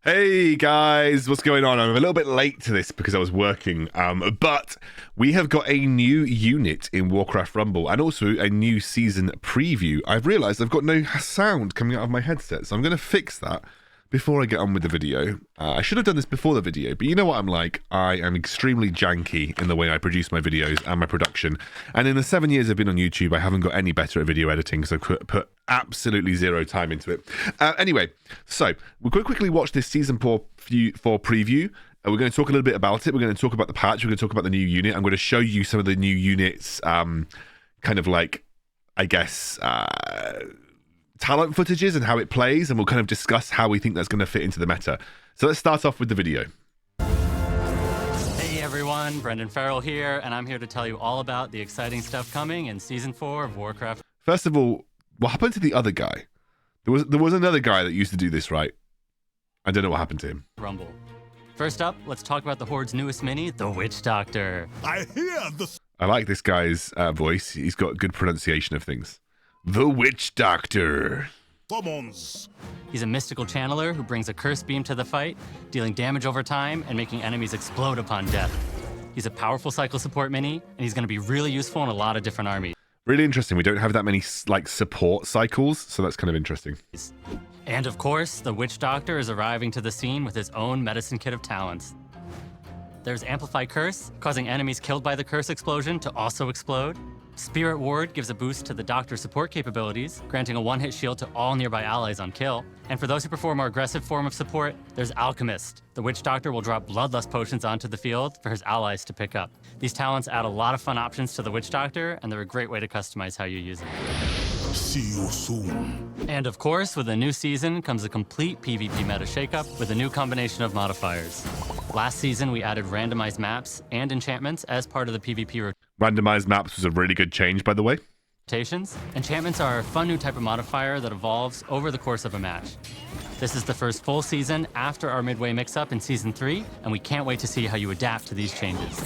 Hey guys, what's going on? I'm a little bit late to this because I was working, but we have got a new unit in Warcraft Rumble and also a new season preview. I've realised I've got no sound coming out of my headset, so I'm going to fix that before I get on with the video. I should have done this before the video, but you know what I'm like. I am extremely janky in the way I produce my videos and my production, and in the 7 years I've been on YouTube, I haven't got any better at video editing, so I've put absolutely zero time into it. Anyway, so we're going to quickly watch this Season 4 preview. We're going to talk a little bit about it. We're going to talk about the patch. We're going to talk about the new unit. I'm going to show you some of the new units, kind of like, I guess, talent footages and how it plays, and we'll kind of discuss how we think that's going to fit into the meta. So let's start off with the video. Hey everyone, Brendan Farrell here, and I'm here to tell you all about the exciting stuff coming in Season 4 of Warcraft. First of all, what happened to the other guy? There was another guy that used to do this, right? I don't know what happened to him. Rumble. First up, let's talk about the Horde's newest mini, the Witch Doctor. I hear the... I like this guy's voice. He's got good pronunciation of things. The Witch Doctor. summons. He's a mystical channeler who brings a curse beam to the fight, dealing damage over time and making enemies explode upon death. He's a powerful cycle support mini, and he's going to be really useful in a lot of different armies. Really interesting. We don't have that many like support cycles, so that's kind of interesting. And of course, the Witch Doctor is arriving to the scene with his own medicine kit of talents. There's Amplify Curse, causing enemies killed by the curse explosion to also explode. Spirit Ward gives a boost to the Doctor's support capabilities, granting a one-hit shield to all nearby allies on kill. And for those who prefer a more aggressive form of support, there's Alchemist. The Witch Doctor will drop Bloodlust potions onto the field for his allies to pick up. These talents add a lot of fun options to the Witch Doctor, and they're a great way to customize how you use it. See you soon. And of course, with a new season comes a complete PvP meta shakeup with a new combination of modifiers. Last season, we added randomized maps and enchantments as part of the PvP Randomized maps was a really good change, by the way. rotations. Enchantments are a fun new type of modifier that evolves over the course of a match. This is the first full season after our midway mix-up in Season 3, and we can't wait to see how you adapt to these changes.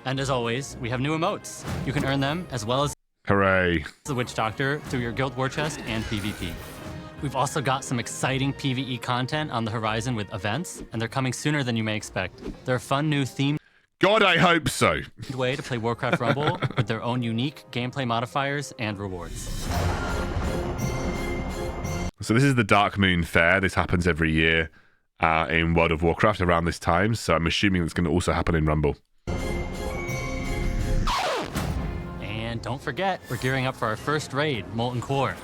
And as always, we have new emotes. You can earn them as well as Hooray. the Witch Doctor through your Guild War Chest and PvP. We've also got some exciting PvE content on the horizon with events, and they're coming sooner than you may expect. They're a fun new themed God, I hope so. way to play Warcraft Rumble with their own unique gameplay modifiers and rewards. So this is the Dark Moon Fair. This happens every year in World of Warcraft around this time, so I'm assuming it's going to also happen in Rumble. And don't forget, we're gearing up for our first raid, Molten Core.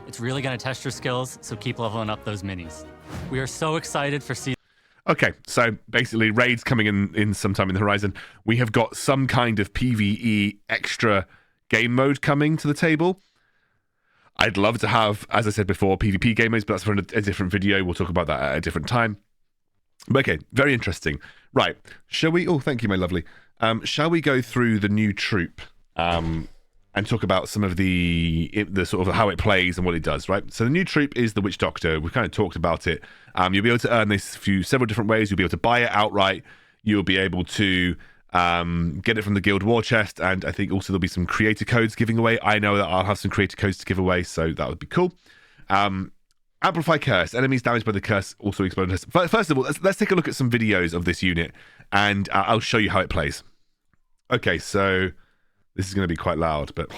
It's really going to test your skills, so keep leveling up those minis. We are so excited for season. Okay, so basically raids coming in sometime in the horizon. We have got some kind of PvE extra game mode coming to the table. I'd love to have, as I said before, PvP game modes, but that's for a different video. We'll talk about that at a different time. But okay, very interesting. Right, shall we? Oh, thank you, my lovely. Shall we go through the new troop and talk about some of the sort of how it plays and what it does, right? So the new troop is the Witch Doctor. We've kind of talked about it. You'll be able to earn this several different ways. You'll be able to buy it outright. You'll be able to get it from the Guild War Chest, and I think also there'll be some creator codes giving away. I know that I'll have some creator codes to give away, so that would be cool. Amplify Curse. Enemies damaged by the curse also explode. First of all, let's take a look at some videos of this unit, and I'll show you how it plays. Okay, so this is going to be quite loud, but...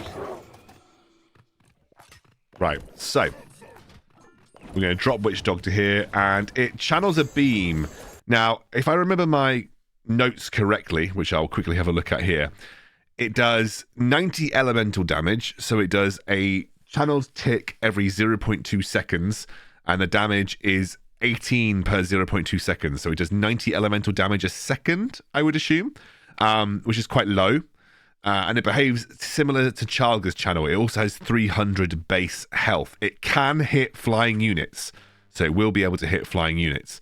Right, so... We're going to drop Witch Doctor here, and it channels a beam. Now, if I remember my notes correctly, which I'll quickly have a look at here, it does 90 elemental damage, so it does a channeled tick every 0.2 seconds, and the damage is 18 per 0.2 seconds, so it does 90 elemental damage a second, I would assume, which is quite low. And it behaves similar to Chalga's channel. It also has 300 base health. It can hit flying units, so it will be able to hit flying units.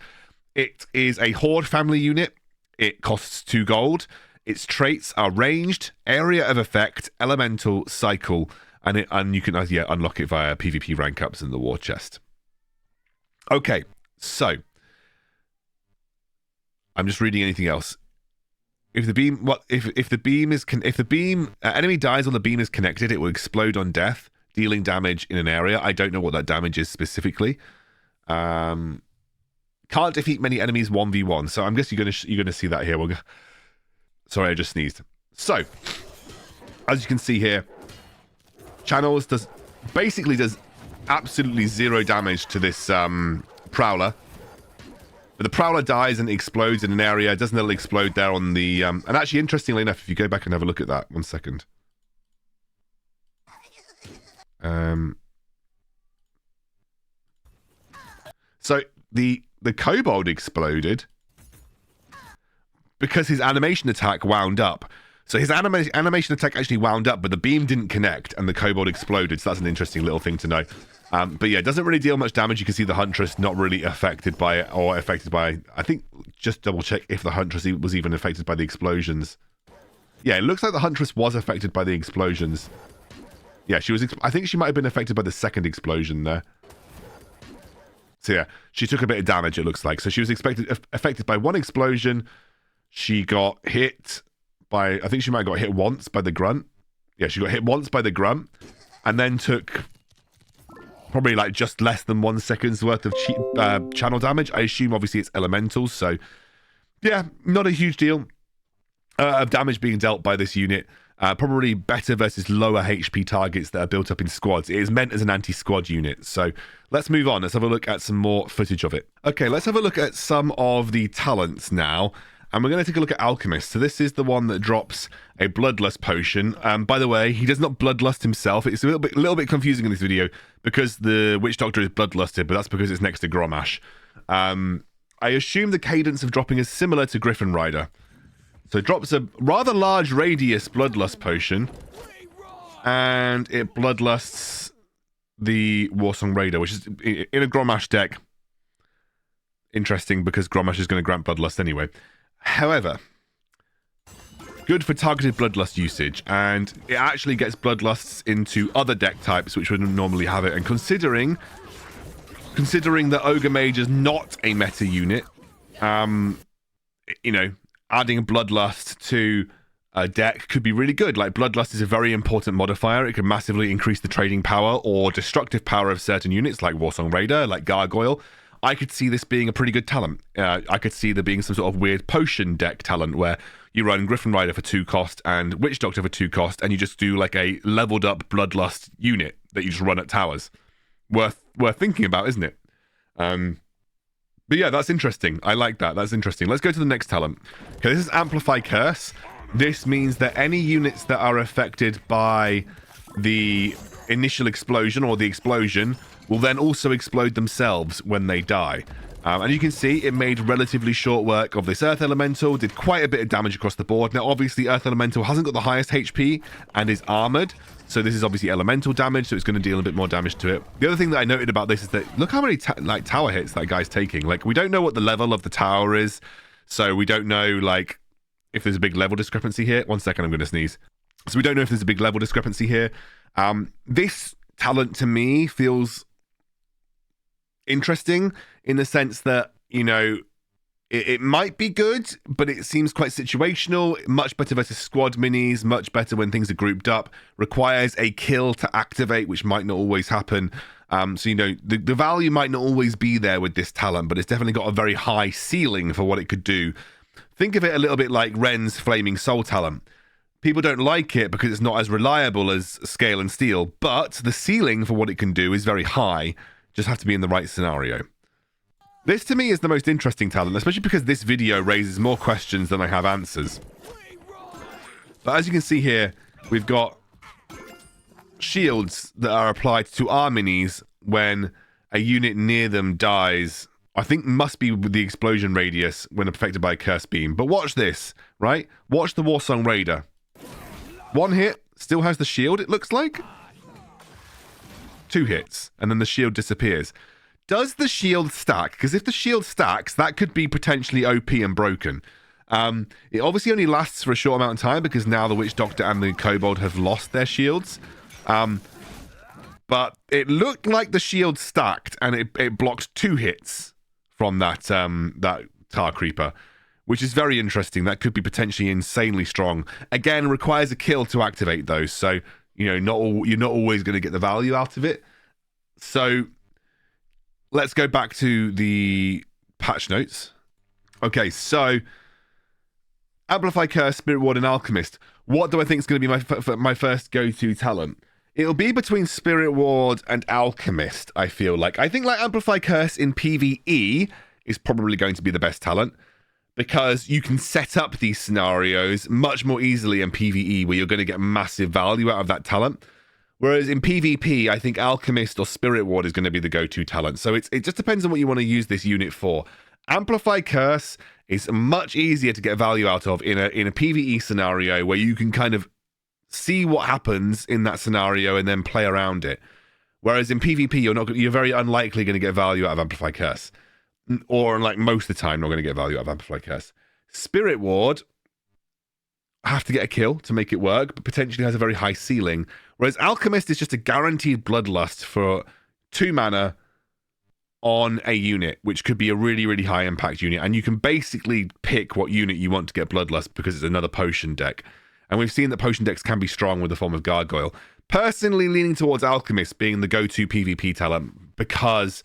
It is a Horde family unit. It costs 2 gold. Its traits are ranged, area of effect, elemental, cycle, and you can unlock it via PvP rank ups in the war chest. Okay, so I'm just reading anything else. If the beam enemy dies while the beam is connected, it will explode on death, dealing damage in an area. I don't know what that damage is specifically. Can't defeat many enemies 1v1. So I'm guessing you're gonna see that here. Sorry, I just sneezed. So, as you can see here, Channels basically does absolutely 0 damage to this Prowler. But the Prowler dies and explodes in an area. It doesn't explode there on the... and actually, interestingly enough, if you go back and have a look at that, 1 second. So the Kobold exploded because his animation attack wound up. So his animation attack actually wound up, but the beam didn't connect, and the Kobold exploded. So that's an interesting little thing to know. But yeah, it doesn't really deal much damage. You can see the Huntress not really affected by it, or affected by... I think, just double check if the Huntress was even affected by the explosions. Yeah, it looks like the Huntress was affected by the explosions. Yeah, she was... I think she might have been affected by the second explosion there. So yeah, she took a bit of damage, it looks like. So she was affected by one explosion. She got hit by... I think she might have got hit once by the Grunt. Yeah, she got hit once by the Grunt. And then took... probably like just less than 1 second's worth of channel damage. I assume obviously it's elementals, so yeah, not a huge deal of damage being dealt by this unit. Probably better versus lower HP targets that are built up in squads. It is meant as an anti-squad unit. So let's move on. Let's have a look at some more footage of it. Okay, let's have a look at some of the talents now. And we're going to take a look at Alchemist. So this is the one that drops a Bloodlust potion. By the way, he does not Bloodlust himself. It's a little bit confusing in this video because the Witch Doctor is Bloodlusted, but that's because it's next to Gromash. I assume the cadence of dropping is similar to Griffin Rider. So it drops a rather large radius Bloodlust potion, and it Bloodlusts the Warsong Raider, which is in a Gromash deck. Interesting, because Gromash is going to grant Bloodlust anyway. However, good for targeted Bloodlust usage, and it actually gets Bloodlusts into other deck types which wouldn't normally have it. And considering that Ogre Mage is not a meta unit, you know, adding Bloodlust to a deck could be really good. Like, Bloodlust is a very important modifier. It can massively increase the trading power or destructive power of certain units like Warsong Raider, like Gargoyle. I could see this being a pretty good talent. I could see there being some sort of weird potion deck talent where you run Griffin Rider for 2 cost and Witch Doctor for 2 cost, and you just do like a leveled up Bloodlust unit that you just run at towers. Worth thinking about, isn't it? But yeah, that's interesting. I like that. That's interesting. Let's go to the next talent. Okay, this is Amplify Curse. This means that any units that are affected by the initial explosion or the explosion will then also explode themselves when they die. And you can see it made relatively short work of this Earth Elemental, did quite a bit of damage across the board. Now, obviously, Earth Elemental hasn't got the highest HP and is armored, so this is obviously elemental damage, so it's going to deal a bit more damage to it. The other thing that I noted about this is that look how many tower hits that guy's taking. Like, we don't know what the level of the tower is, so we don't know, like, if there's a big level discrepancy here. 1 second, I'm going to sneeze. So we don't know if there's a big level discrepancy here. This talent, to me, feels interesting in the sense that, you know, it might be good, but it seems quite situational. Much better versus squad minis, much better when things are grouped up. Requires a kill to activate, which might not always happen. So, you know, the value might not always be there with this talent, but it's definitely got a very high ceiling for what it could do. Think of it a little bit like Ren's Flaming Soul talent. People don't like it because it's not as reliable as Scale and Steel, but the ceiling for what it can do is very high. Just have to be in the right scenario. This, to me, is the most interesting talent, especially because this video raises more questions than I have answers. But as you can see here, we've got shields that are applied to our minis when a unit near them dies. I think must be with the explosion radius when affected by a curse beam. But watch this, right? Watch the Warsong Raider. 1 hit, still has the shield, it looks like. 2 hits, and then the shield disappears. Does the shield stack? Because if the shield stacks, that could be potentially OP and broken. It obviously only lasts for a short amount of time because now the Witch Doctor and the Kobold have lost their shields. But it looked like the shield stacked, and it blocked 2 hits from that Tar Creeper, which is very interesting. That could be potentially insanely strong. Again, requires a kill to activate those, so you know, you're not always going to get the value out of it. So let's go back to the patch notes. Okay, so Amplify Curse, Spirit Ward, and Alchemist. What do I think is going to be my first go-to talent? It'll be between Spirit Ward and Alchemist, I feel like. I think like Amplify Curse in PvE is probably going to be the best talent, because you can set up these scenarios much more easily in PvE where you're going to get massive value out of that talent. Whereas in PvP, I think Alchemist or Spirit Ward is going to be the go-to talent. So it just depends on what you want to use this unit for. Amplify Curse is much easier to get value out of in a PvE scenario where you can kind of see what happens in that scenario and then play around it. Whereas in PvP, you're very unlikely going to get value out of Amplify Curse. Or like most of the time, not going to get value out of Amplify Curse. Spirit Ward, have to get a kill to make it work, but potentially has a very high ceiling. Whereas Alchemist is just a guaranteed Bloodlust for 2 mana on a unit, which could be a really, really high impact unit. And you can basically pick what unit you want to get Bloodlust because it's another potion deck. And we've seen that potion decks can be strong with the form of Gargoyle. Personally leaning towards Alchemist being the go-to PvP talent because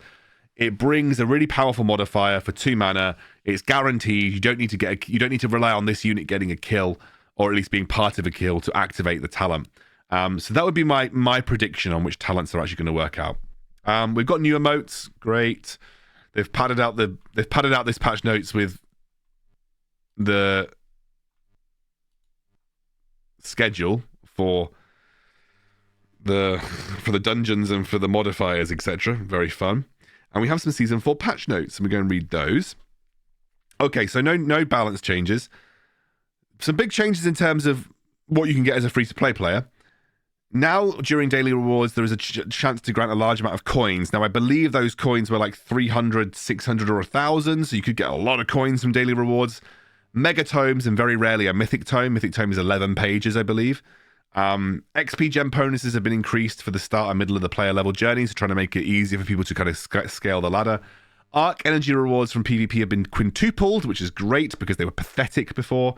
it brings a really powerful modifier for 2 mana. It's guaranteed. You don't need to rely on this unit getting a kill, or at least being part of a kill to activate the talent. So that would be my prediction on which talents are actually going to work out. We've got new emotes, great. They've padded out this patch notes with the schedule for the dungeons and for the modifiers, etc. Very fun. And we have some Season 4 patch notes, and we're going to read those. Okay, so no balance changes. Some big changes in terms of what you can get as a free-to-play player. Now, during daily rewards, there is a chance to grant a large amount of coins. Now, I believe those coins were like 300, 600, or 1,000, so you could get a lot of coins from daily rewards. Mega tomes, and very rarely a mythic tome. Mythic tome is 11 pages, I believe. XP gem bonuses have been increased for the start and middle of the player level journeys, trying to make it easier for people to kind of scale the ladder. Arc energy rewards from PvP have been quintupled, which is great because they were pathetic before.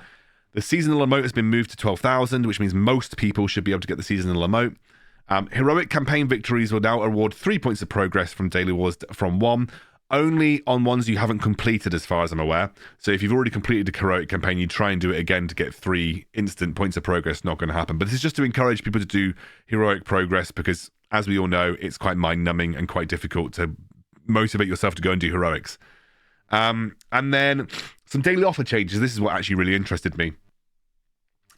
The seasonal emote has been moved to 12,000, which means most people should be able to get the seasonal emote. Heroic campaign victories will now award 3 points of progress from daily rewards from 1, only on ones you haven't completed, as far as I'm aware. So if you've already completed a heroic campaign, you try and do it again to get 3 instant points of progress. Not going to happen. But this is just to encourage people to do heroic progress because, as we all know, it's quite mind-numbing and quite difficult to motivate yourself to go and do heroics. And then some daily offer changes. This is what actually really interested me.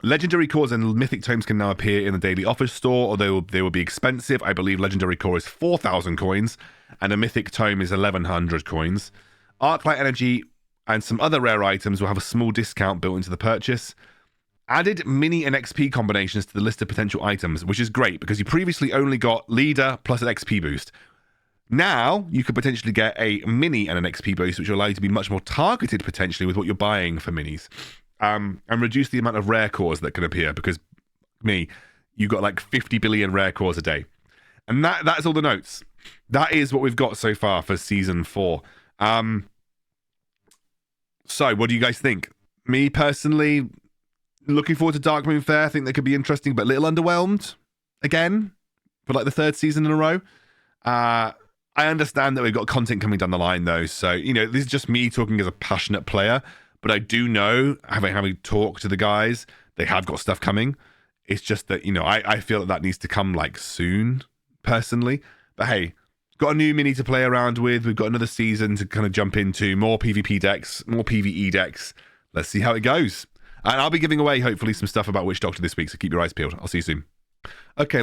Legendary cores and mythic tomes can now appear in the daily offer store, or they will be expensive. I believe legendary core is 4,000 coins, and a mythic tome is 1,100 coins. Arclight energy and some other rare items will have a small discount built into the purchase. Added mini and XP combinations to the list of potential items, which is great because you previously only got leader plus an XP boost. Now you could potentially get a mini and an XP boost, which will allow you to be much more targeted potentially with what you're buying for minis. And reduce the amount of rare cores that can appear because you got like 50 billion rare cores a day. And that's all the notes. That is what we've got so far for Season 4. So what do you guys think? Me personally, looking forward to Darkmoon Faire. I think that could be interesting, but a little underwhelmed again for like the 3rd season in a row. I understand that we've got content coming down the line though. So, this is just me talking as a passionate player. But I do know, having talked to the guys, they have got stuff coming. It's just that, I feel that needs to come like soon, personally. But hey, got a new mini to play around with. We've got another season to kind of jump into. More PvP decks, more PvE decks. Let's see how it goes. And I'll be giving away, hopefully, some stuff about Witch Doctor this week, so keep your eyes peeled. I'll see you soon. Okay,